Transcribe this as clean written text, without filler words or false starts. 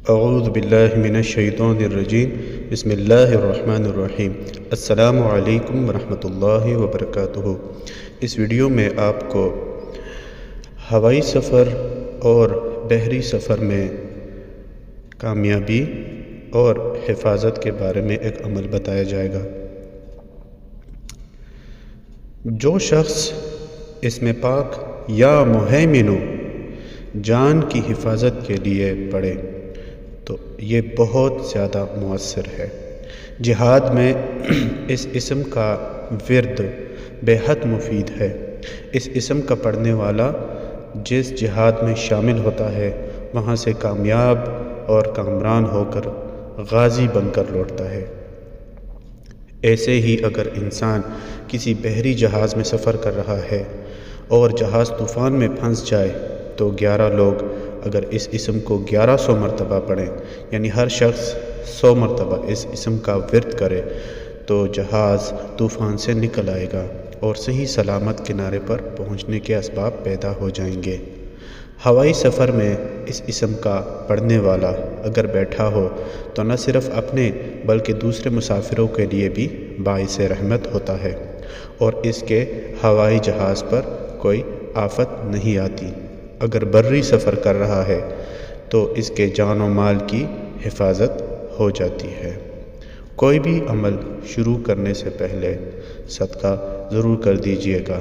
اعوذ باللہ من الشیطان الرجیم بسم اللہ الرحمن الرحیم۔ السلام علیکم ورحمۃ اللہ وبرکاتہ۔ اس ویڈیو میں آپ کو ہوائی سفر اور بحری سفر میں کامیابی اور حفاظت کے بارے میں ایک عمل بتایا جائے گا۔ جو شخص اسم پاک یا مہیمن جان کی حفاظت کے لیے پڑھے تو یہ بہت زیادہ مؤثر ہے۔ جہاد میں اس اسم کا ورد بے حد مفید ہے۔ اس اسم کا پڑھنے والا جس جہاد میں شامل ہوتا ہے وہاں سے کامیاب اور کامران ہو کر غازی بن کر لوٹتا ہے۔ ایسے ہی اگر انسان کسی بحری جہاز میں سفر کر رہا ہے اور جہاز طوفان میں پھنس جائے تو 11 لوگ اگر اس اسم کو 1100 مرتبہ پڑھیں، یعنی ہر شخص 100 مرتبہ اس اسم کا ورد کرے تو جہاز طوفان سے نکل آئے گا اور صحیح سلامت کنارے پر پہنچنے کے اسباب پیدا ہو جائیں گے۔ ہوائی سفر میں اس اسم کا پڑھنے والا اگر بیٹھا ہو تو نہ صرف اپنے بلکہ دوسرے مسافروں کے لیے بھی باعث رحمت ہوتا ہے اور اس کے ہوائی جہاز پر کوئی آفت نہیں آتی۔ اگر بری سفر کر رہا ہے تو اس کے جان و مال کی حفاظت ہو جاتی ہے۔ کوئی بھی عمل شروع کرنے سے پہلے صدقہ ضرور کر دیجیے گا۔